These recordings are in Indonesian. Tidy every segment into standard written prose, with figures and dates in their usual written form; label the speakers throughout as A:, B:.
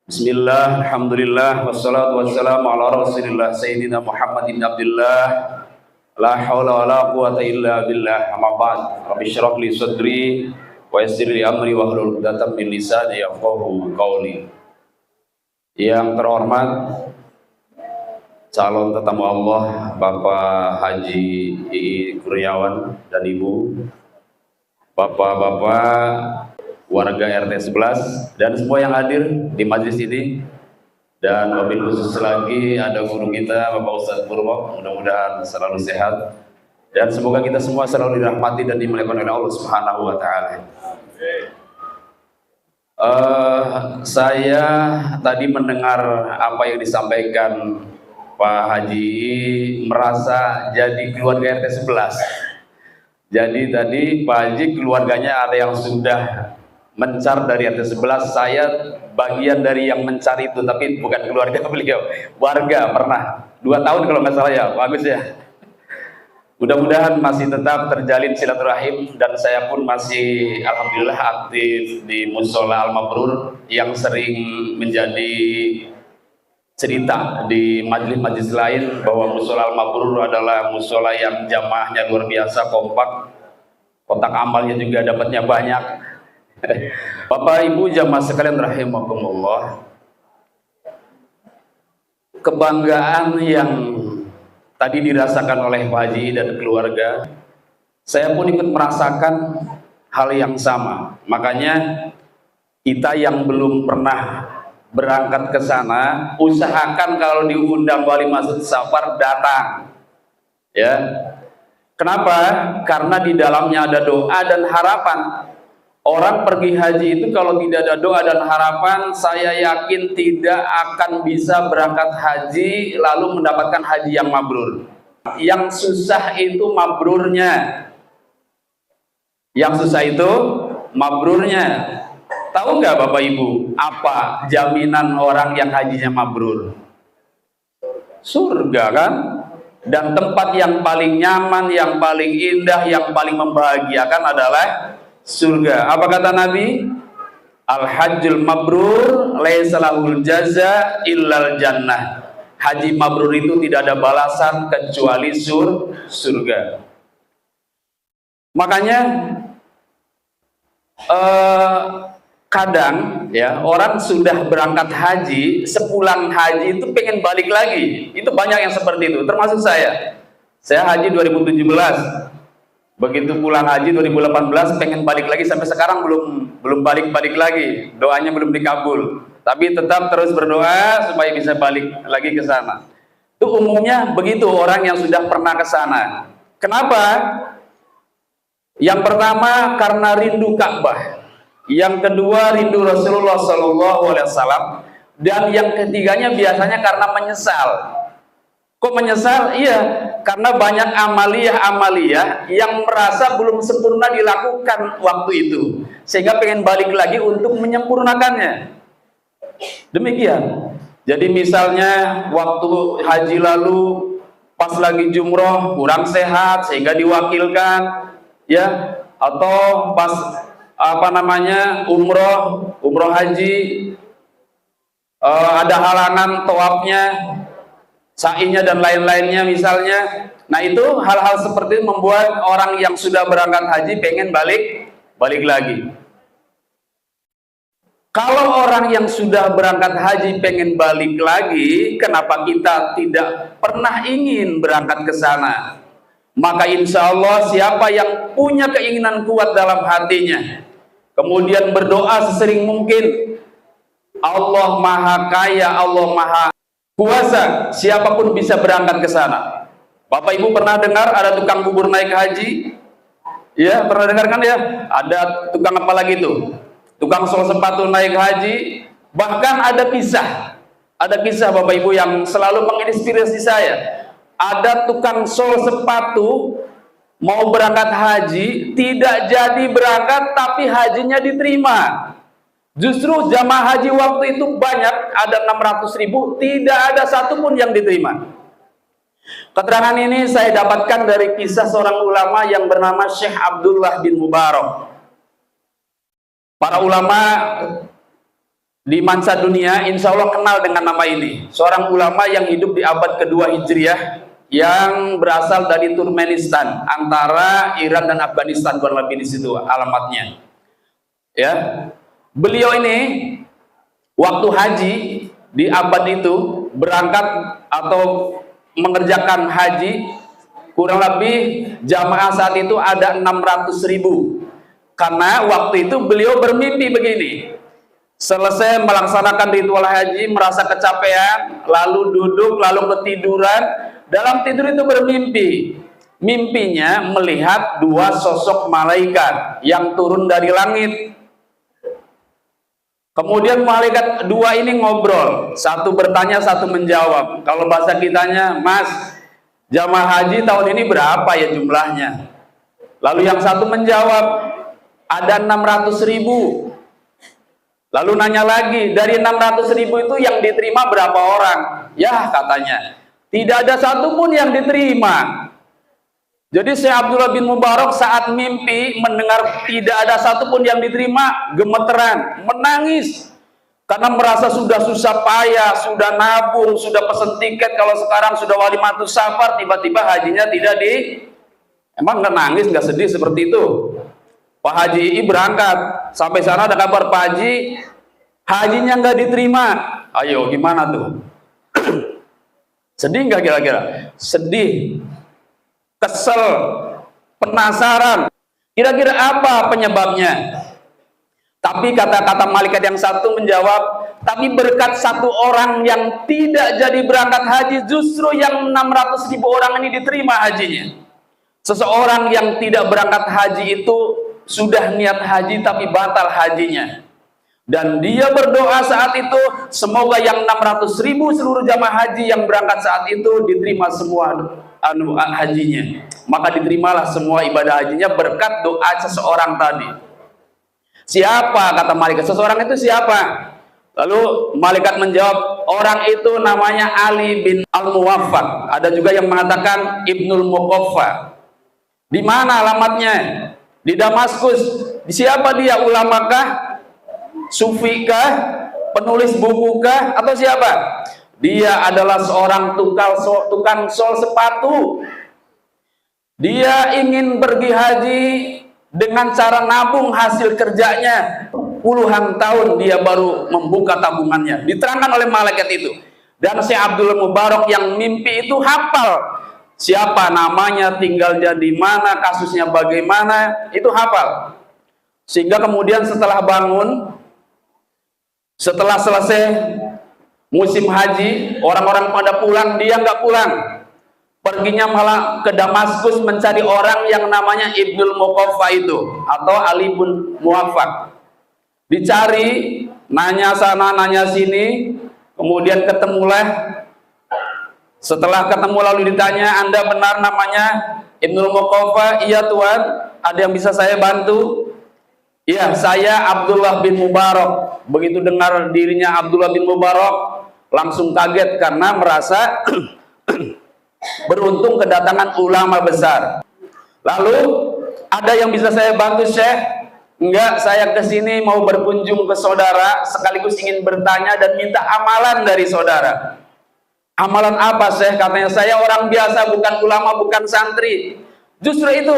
A: Bismillah, alhamdulillah, wassalatu wassalamu ala rasulillah Sayyidina Muhammad ibn Abdullah. La hawla wa la quwata illa billah. Amma ba'd. Rabbi syrah li sadri wa yassir li amri wa hlul 'uqdatam min lisani yafqahu qawli. Yang terhormat calon tetamu Allah Bapak Haji Ii Kurniawan dan Ibu, Bapak-bapak warga RT 11 dan semua yang hadir di majlis ini, dan wabil khusus lagi ada guru kita Bapak Ustadz Purwo, mudah-mudahan selalu sehat dan semoga kita semua selalu dirahmati dan dimuliakan oleh Allah Subhanahu wa taala. Saya tadi mendengar apa yang disampaikan Pak Haji, merasa jadi keluarga RT 11. Jadi tadi Pak Haji keluarganya ada yang sudah mencar dari RT 11, saya bagian dari yang mencari itu, tapi bukan keluarga beliau, warga pernah 2 tahun kalau nggak salah ya, bagus ya. Mudah-mudahan masih tetap terjalin silaturahim dan saya pun masih alhamdulillah aktif di Musola Al-Mabrur yang sering menjadi cerita di majelis-majelis lain bahwa Musola Al-Mabrur adalah musola yang jamaahnya luar biasa, kompak, kotak amalnya juga dapatnya banyak. Bapak Ibu jamaah sekalian rahimakumullah, kebanggaan yang tadi dirasakan oleh Pak Haji dan keluarga, saya pun ikut merasakan hal yang sama. Makanya kita yang belum pernah berangkat ke sana, usahakan kalau diundang wali masjid safar datang. Ya. Kenapa? Karena di dalamnya ada doa dan harapan. Orang pergi haji itu kalau tidak ada doa dan harapan, saya yakin tidak akan bisa berangkat haji lalu mendapatkan haji yang mabrur. Yang susah itu mabrurnya. Yang susah itu mabrurnya. Tahu nggak Bapak Ibu, apa jaminan orang yang hajinya mabrur? Surga kan? Dan tempat yang paling nyaman, yang paling indah, yang paling membahagiakan adalah surga. Apa kata Nabi? Al-hajjul mabrur laisa lahul jaza illal jannah. Haji mabrur itu tidak ada balasan kecuali surga. Makanya kadang ya orang sudah berangkat haji, sepulang haji itu pengen balik lagi. Itu banyak yang seperti itu, termasuk saya. Saya haji 2017. Begitu pulang haji 2018 pengen balik lagi, sampai sekarang belum balik lagi, doanya belum dikabul, tapi tetap terus berdoa supaya bisa balik lagi ke sana. Itu umumnya begitu orang yang sudah pernah ke sana. Kenapa? Yang pertama karena rindu Ka'bah, yang kedua rindu Rasulullah SAW, dan yang ketiganya biasanya karena menyesal. Kok menyesal? Iya, karena banyak amaliyah-amaliyah yang merasa belum sempurna dilakukan waktu itu, sehingga pengen balik lagi untuk menyempurnakannya. Demikian. Jadi misalnya waktu haji lalu pas lagi jumroh kurang sehat sehingga diwakilkan, ya, atau pas umroh haji ada halangan tawafnya, sa'inya dan lain-lainnya misalnya. Nah itu hal-hal seperti itu membuat orang yang sudah berangkat haji pengen balik lagi. Kalau orang yang sudah berangkat haji pengen balik lagi, kenapa kita tidak pernah ingin berangkat ke sana? Maka insya Allah siapa yang punya keinginan kuat dalam hatinya, kemudian berdoa sesering mungkin, Allah Maha Kaya, Allah Maha Kuasa, siapapun bisa berangkat ke sana. Bapak Ibu pernah dengar ada tukang bubur naik haji? Ya, pernah dengar kan ya? Ada tukang apa lagi tuh? Tukang sol sepatu naik haji. Bahkan ada kisah Bapak Ibu yang selalu menginspirasi saya. Ada tukang sol sepatu mau berangkat haji, tidak jadi berangkat tapi hajinya diterima. Justru jamaah haji waktu itu banyak, ada 600.000, tidak ada satupun yang diterima. Keterangan ini saya dapatkan dari kisah seorang ulama yang bernama Syekh Abdullah bin Mubarak. Para ulama di mansa dunia insya Allah kenal dengan nama ini. Seorang ulama yang hidup di abad kedua Hijriah, yang berasal dari Turkmenistan, antara Iran dan Afghanistan, kurang lebih di situ alamatnya. Ya, beliau ini waktu haji di abad itu berangkat atau mengerjakan haji, kurang lebih jamaah saat itu ada 600.000. Karena waktu itu beliau bermimpi begini. Selesai melaksanakan ritual haji, merasa kecapean, lalu duduk, lalu ketiduran. Dalam tidur itu bermimpi. Mimpinya melihat dua sosok malaikat yang turun dari langit. Kemudian malaikat dua ini ngobrol. Satu bertanya, satu menjawab. Kalau bahasa kitanya, Mas, jamaah haji tahun ini berapa ya jumlahnya? Lalu yang satu menjawab, ada 600.000. Lalu nanya lagi, dari 600.000 itu yang diterima berapa orang? Ya, katanya, tidak ada satupun yang diterima. Jadi Syekh Abdullah bin Mubarak saat mimpi mendengar tidak ada satupun yang diterima, gemeteran, menangis. Karena merasa sudah susah payah, sudah nabung, sudah pesen tiket, kalau sekarang sudah walimatus safar, tiba-tiba hajinya tidak di... Emang nggak nangis, nggak sedih seperti itu? Pak Haji berangkat, sampai sana ada kabar Pak Haji, hajinya nggak diterima. Ayo gimana tuh? Sedih nggak kira-kira? Sedih, kesel, penasaran. Kira-kira apa penyebabnya? Tapi kata-kata malaikat yang satu menjawab, tapi berkat satu orang yang tidak jadi berangkat haji, justru yang 600.000 orang ini diterima hajinya. Seseorang yang tidak berangkat haji itu sudah niat haji tapi batal hajinya, dan dia berdoa saat itu semoga yang 600.000 seluruh jamaah haji yang berangkat saat itu diterima semua hajinya. Maka diterimalah semua ibadah hajinya berkat doa seseorang tadi. Siapa? Kata malaikat, seseorang itu siapa? Lalu malaikat menjawab, orang itu namanya Ali bin Al-Muwaffaq. Ada juga yang mengatakan Ibnul Muqaffa. Di mana alamatnya? Di Damaskus. Siapa dia? Ulamakah? Sufikah? Penulis bukukah? Atau siapa? Dia adalah seorang tukang sol sepatu. Dia ingin pergi haji dengan cara nabung hasil kerjanya. Puluhan tahun dia baru membuka tabungannya. Diterangkan oleh malaikat itu. Dan Syekh Abdullah Mubarak yang mimpi itu hafal siapa namanya, tinggalnya di mana, kasusnya bagaimana, itu hafal. Sehingga kemudian setelah bangun, setelah selesai musim haji, orang-orang pada pulang, dia nggak pulang. Perginya malah ke Damaskus mencari orang yang namanya Ibnul Muqaffa itu, atau Ali bin Muwaffaq. Dicari, nanya sana, nanya sini, kemudian ketemulah. Setelah ketemu lalu ditanya, Anda benar namanya Ibnul Muqaffa? Iya Tuhan. Ada yang bisa saya bantu? Iya, saya Abdullah bin Mubarak. Begitu dengar dirinya Abdullah bin Mubarak, langsung kaget karena merasa beruntung kedatangan ulama besar. Lalu, ada yang bisa saya bantu, Syekh? Enggak, saya kesini mau berkunjung ke saudara, sekaligus ingin bertanya dan minta amalan dari saudara. Amalan apa, Syekh? Katanya, saya orang biasa, bukan ulama, bukan santri. Justru itu,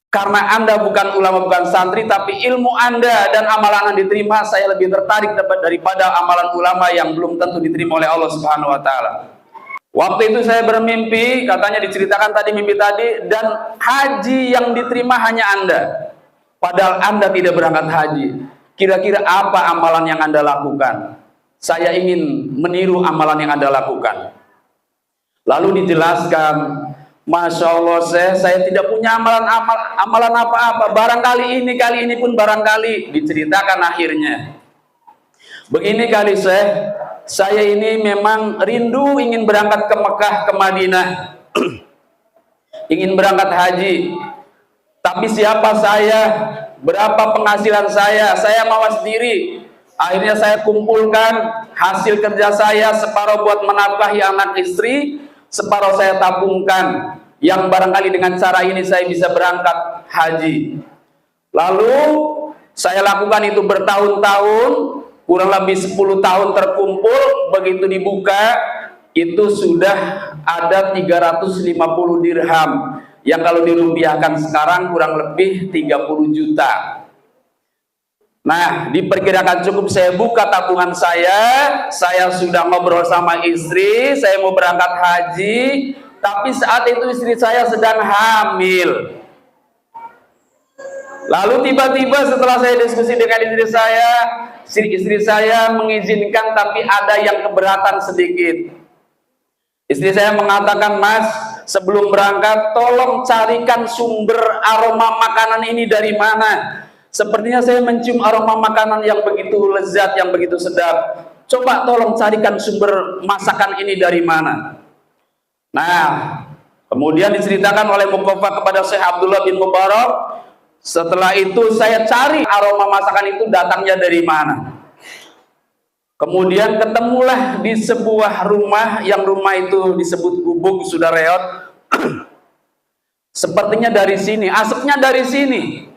A: karena Anda bukan ulama, bukan santri, tapi ilmu Anda dan amalan Anda diterima, saya lebih tertarik daripada amalan ulama yang belum tentu diterima oleh Allah Subhanahu wa Ta'ala. Waktu itu saya bermimpi, katanya diceritakan tadi mimpi tadi, dan haji yang diterima hanya Anda. Padahal Anda tidak berangkat haji. Kira-kira apa amalan yang Anda lakukan? Saya ingin meniru amalan yang Anda lakukan. Lalu dijelaskan, Masya Allah, saya tidak punya amalan apa-apa. Barangkali ini, kali ini pun barangkali. Diceritakan akhirnya. Begini kali, saya ini memang rindu ingin berangkat ke Mekah, ke Madinah. Ingin berangkat haji. Tapi siapa saya? Berapa penghasilan saya mawas diri. Akhirnya saya kumpulkan hasil kerja saya, separuh buat menafkahi anak istri, separuh saya tabungkan, yang barangkali dengan cara ini saya bisa berangkat haji. Lalu Saya lakukan itu bertahun-tahun, kurang lebih 10 tahun terkumpul. Begitu dibuka, itu sudah ada 350 dirham, yang kalau dirupiahkan sekarang kurang lebih 30 juta. Nah, diperkirakan cukup saya buka tabungan saya sudah ngobrol sama istri, saya mau berangkat haji, tapi saat itu istri saya sedang hamil. Lalu tiba-tiba setelah saya diskusi dengan istri saya mengizinkan, tapi ada yang keberatan sedikit. Istri saya mengatakan, "Mas, sebelum berangkat tolong carikan sumber aroma makanan ini dari mana. Sepertinya saya mencium aroma makanan yang begitu lezat, yang begitu sedap. Coba tolong carikan sumber masakan ini dari mana." Nah, kemudian diceritakan oleh Muqafa kepada Syekh Abdullah bin Mubarak. Setelah itu saya cari aroma masakan itu datangnya dari mana. Kemudian ketemulah di sebuah rumah, yang rumah itu disebut gubuk, sudah reot. Sepertinya dari sini, asapnya dari sini.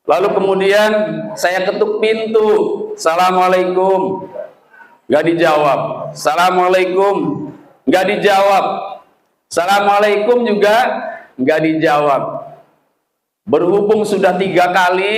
A: Lalu kemudian saya ketuk pintu, "Assalamualaikum." Gak dijawab. "Assalamualaikum." Gak dijawab. "Assalamualaikum" juga gak dijawab. Berhubung sudah 3 kali,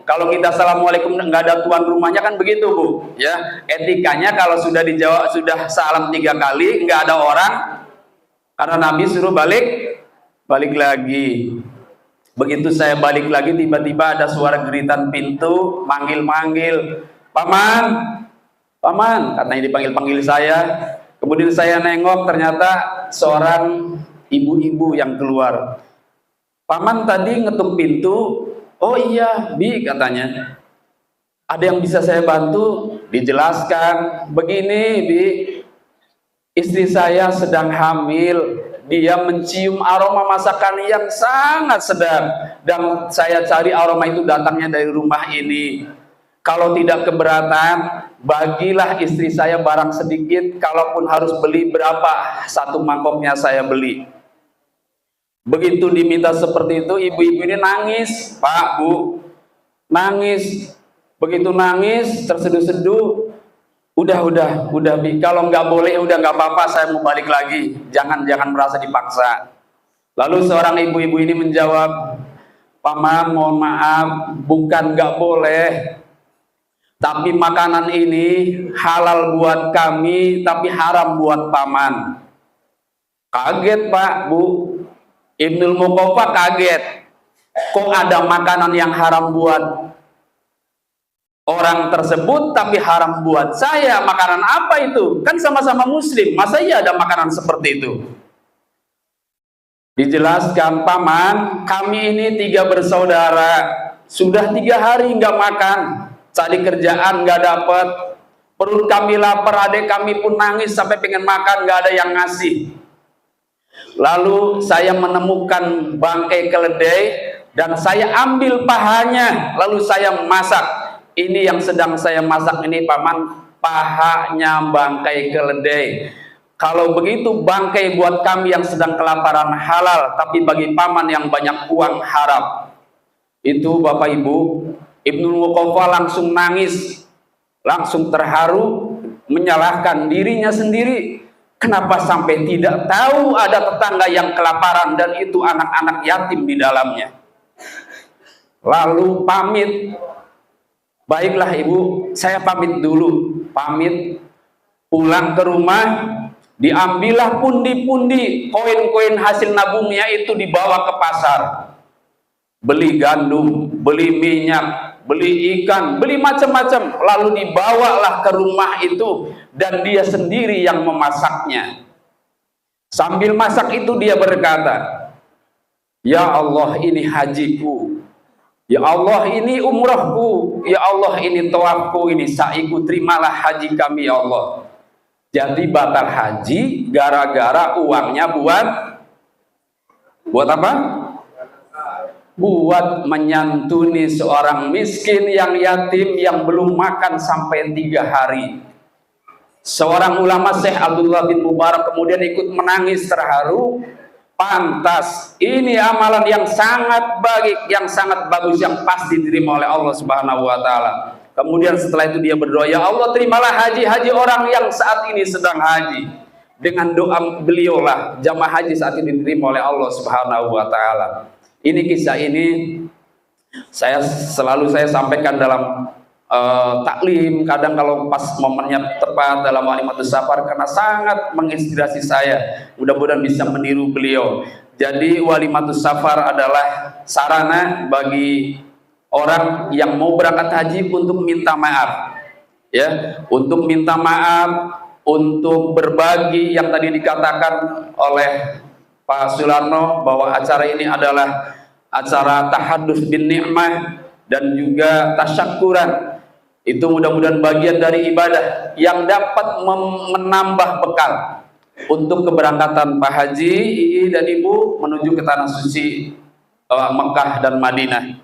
A: kalau kita "Assalamualaikum" nggak ada tuan rumahnya, kan begitu, Bu, ya. Etikanya kalau sudah dijawab, sudah salam 3 kali nggak ada orang, karena Nabi suruh balik lagi. Begitu saya balik lagi, tiba-tiba ada suara geritan pintu, manggil-manggil, "Paman, paman," katanya dipanggil-panggil saya. Kemudian saya nengok, ternyata seorang ibu-ibu yang keluar. "Paman tadi ngetuk pintu." "Oh iya, Bi," katanya. "Ada yang bisa saya bantu?" Dijelaskan, "Begini, Bi, istri saya sedang hamil. Dia mencium aroma masakan yang sangat sedap, dan saya cari aroma itu datangnya dari rumah ini. Kalau tidak keberatan, bagilah istri saya barang sedikit, kalaupun harus beli berapa, 1 mangkoknya saya beli." Begitu diminta seperti itu, ibu-ibu ini nangis, Pak, Bu, nangis. Begitu nangis, terseduh-seduh, udah, Bi, kalau nggak boleh, udah nggak apa-apa, saya mau balik lagi. Jangan merasa dipaksa." Lalu seorang ibu-ibu ini menjawab, "Paman, mohon maaf, bukan nggak boleh, tapi makanan ini halal buat kami, tapi haram buat paman." Kaget, Pak, Bu. Ibnul Muqafa kaget, kok ada makanan yang haram buat orang tersebut tapi haram buat saya? Makanan apa itu? Kan sama-sama muslim, masa iya ada makanan seperti itu? Dijelaskan, "Paman, kami ini 3 bersaudara, sudah 3 hari nggak makan, cari kerjaan nggak dapat, perut kami lapar, adik kami pun nangis sampai pengen makan, nggak ada yang ngasih. Lalu saya menemukan bangkai keledai dan saya ambil pahanya, lalu saya masak. Ini yang sedang saya masak ini, Paman, pahanya bangkai keledai. Kalau begitu, bangkai buat kami yang sedang kelaparan halal, tapi bagi paman yang banyak uang haram." Itu Bapak Ibu, Ibnul Muqafa langsung nangis, langsung terharu, menyalahkan dirinya sendiri. Kenapa sampai tidak tahu ada tetangga yang kelaparan dan itu anak-anak yatim di dalamnya. Lalu pamit, "Baiklah Ibu, saya pamit dulu." Pamit, pulang ke rumah, diambillah pundi-pundi koin-koin hasil nabungnya itu, dibawa ke pasar. Beli gandum, beli minyak, beli ikan, beli macam-macam, lalu dibawalah ke rumah itu, dan dia sendiri yang memasaknya. Sambil masak itu dia berkata, "Ya Allah, ini hajiku. Ya Allah, ini umrahku. Ya Allah, ini tawafku, ini sa'iku. Terimalah haji kami, ya Allah." Jadi batal haji gara-gara uangnya buat apa? Buat menyantuni seorang miskin yang yatim yang belum makan sampai 3 hari. Seorang ulama, Syekh Abdullah bin Mubarak, kemudian ikut menangis terharu. pantas. Ini amalan yang sangat baik, yang sangat bagus, yang pasti diterima oleh Allah Subhanahu wa taala. Kemudian setelah itu dia berdoa, ya Allah terimalah haji orang yang saat ini sedang haji. Dengan doa beliaulah jamaah haji saat ini diterima oleh Allah Subhanahu wa taala. Ini kisah ini selalu saya sampaikan dalam taklim, kadang kalau pas momennya tepat dalam Walimatus Safar, karena sangat menginspirasi saya. Mudah-mudahan bisa meniru beliau. Jadi Walimatus Safar adalah sarana bagi orang yang mau berangkat haji untuk minta maaf, ya, untuk minta maaf, untuk berbagi yang tadi dikatakan oleh Pak Sularno bahwa acara ini adalah acara tahadus bin ni'mah dan juga tasyakuran. Itu mudah-mudahan bagian dari ibadah yang dapat menambah bekal untuk keberangkatan Pak Haji, Ii dan Ibu menuju ke tanah suci Mekah dan Madinah.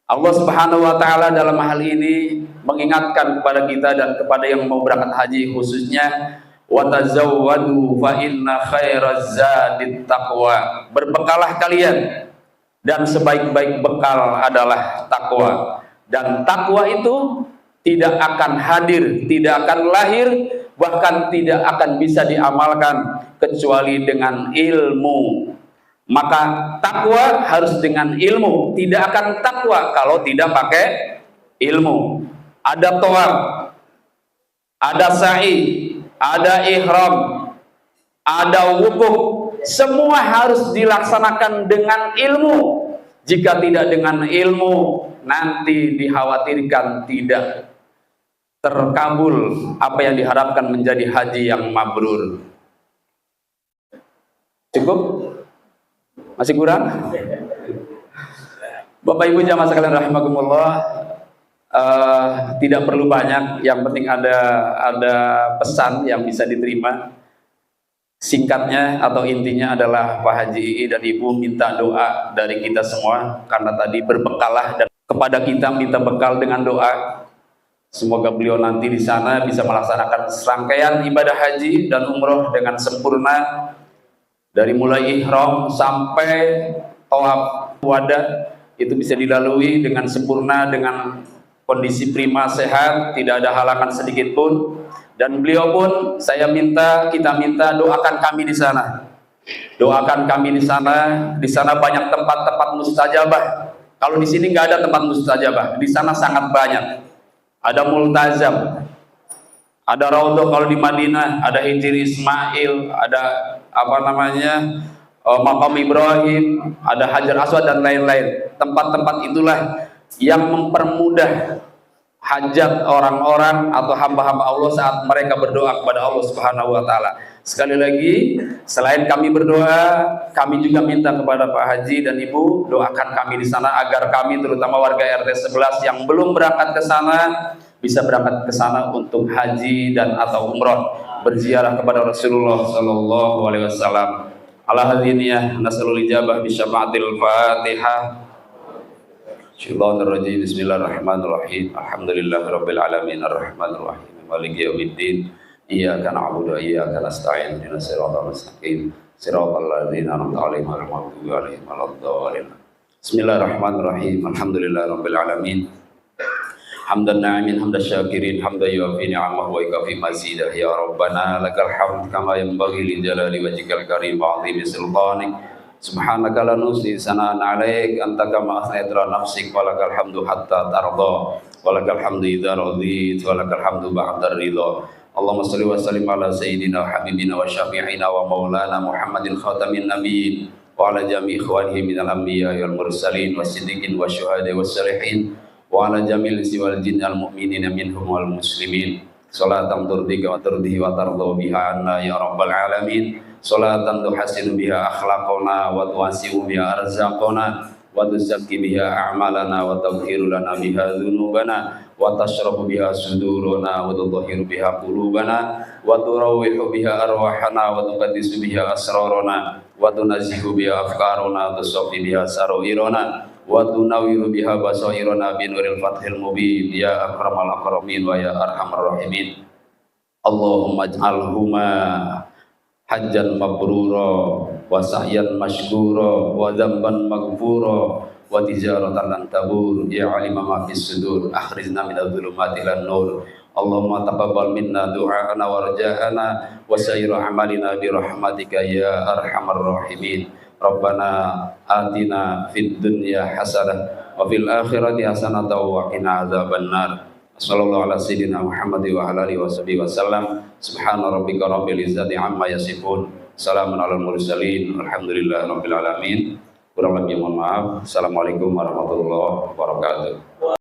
A: Allah Subhanahu wa taala dalam hal ini mengingatkan kepada kita dan kepada yang mau berangkat haji khususnya, wa tazawwadu fa inna khairaz zadit taqwa. Berbekalah kalian dan sebaik-baik bekal adalah takwa. Dan takwa itu tidak akan hadir, tidak akan lahir, bahkan tidak akan bisa diamalkan kecuali dengan ilmu. Maka takwa harus dengan ilmu. Tidak akan takwa kalau tidak pakai ilmu. Ada tawaf, ada sa'i, ada ihram, ada wukuf, semua harus dilaksanakan dengan ilmu. Jika tidak dengan ilmu, nanti dikhawatirkan tidak terkabul apa yang diharapkan menjadi haji yang mabrur. Cukup? Masih kurang? Bapak Ibu jamaah sekalian rahimakumullah, tidak perlu banyak, yang penting ada pesan yang bisa diterima. Singkatnya atau intinya adalah Pak Haji Ii dan Ibu minta doa dari kita semua, karena tadi berbekalah dan kepada kita minta bekal dengan doa. Semoga beliau nanti di sana bisa melaksanakan serangkaian ibadah haji dan umroh dengan sempurna, dari mulai ihram sampai tawaf wada itu bisa dilalui dengan sempurna, dengan kondisi prima sehat, tidak ada halangan sedikit pun. Dan beliau pun kita minta doakan kami di sana. Doakan kami di sana. Di sana banyak tempat-tempat mustajabah. Kalau di sini nggak ada tempat mustajabah, di sana sangat banyak. Ada multazam, ada raudhah kalau di Madinah, ada Hijr Ismail, ada Maqam Ibrahim, ada Hajar Aswad dan lain-lain. Tempat-tempat itulah yang mempermudah hajat orang-orang atau hamba-hamba Allah saat mereka berdoa kepada Allah Subhanahu wa taala. Sekali lagi, selain kami berdoa, kami juga minta kepada Pak Haji dan Ibu doakan kami di sana agar kami, terutama warga RT 11 yang belum berangkat ke sana, bisa berangkat ke sana untuk haji dan atau umroh, berziarah kepada Rasulullah sallallahu alaihi wasallam. Ala hadiniyah nasalul ijabah bi syafaatil Fatihah. Bismillahirrahmanirrahim. Alhamdulillahirabbil alamin arrahmanir rahim maliki yaumiddin. Iyyaka na'budu wa iyyaka nasta'in. Ihdinas siratal mustaqim. Siratal ladzina an'amta 'alaihim ghairil maghdubi 'alaihim waladdallin. Bismillahirrahmanirrahim. Alhamdulillahirabbil alamin. Hamdan na'imin hamdan syakirin hamdan yuwafi ni'amahu wa yukafi mazidah. Ya Rabbana lakal hamd kama yanbaghi li jalali wajhikal karim wa 'azimi sultanik. Subhanaka la nuhsi sana'an 'alaik anta kama athnayta 'ala nafsik wa lakal hamdu hatta tarda wa lakal hamdu idza radit wa lakal hamdu ba'da ridha. Allahumma shalli wa sallim ala sayyidina wa habibina wa syafi'ina wa maulana Muhammadin khatamin nabiyyin wa ala jami' ikhwanihi minal anbiya wal mursalin wasiddiqin wasyuhada wassalihin wa ala jamil siwal jinnal mu'minina minhum wal muslimin. Salatan turdika wa turdihi wa tardaw biha anna ya rabbal alamin. Salatan tuhasinu biha akhlaqona wa tuwasi'u biha arzaqona wa tuzakki biha a'malana wa taghfiru lana biha dhunubana wa tashrabu biha suduruna wa tudhahiru biha qulubana wa turawwihu biha arwahana wa tuqaddisu biha asrarana wa tunazzihu biha afkarana wa tusaffi biha sarairana wa tunawwiru biha basairana bi nuril fathil mubin. Ya akramal akramin wa ya arhamar rahimin. Allahumma ij'alhuma hajjan mabrura wa sa'yan mashkura wa dzamban maghfura wa tijaratan lan tabur ya alima ma fis sudur akhrijna minadh dhulumati ilan nur. Allahumma taqabbal minna du'ana wa raja'ana wa sayyiru amalina bi rahmatika ya arhamar rahimin. Rabbana atina fid dunya hasanah wa fil akhirati hasanah wa qina adzabannar. Sallallahu ala sayyidina Muhammad wa ala alihi washabihi wasallam. Subhana rabbika rabbil izzati amma yasifun. Salamun alal mursalin. Alhamdulillahi rabbil alamin. Kurang lebih mohon maaf. Assalamualaikum warahmatullahi wabarakatuh.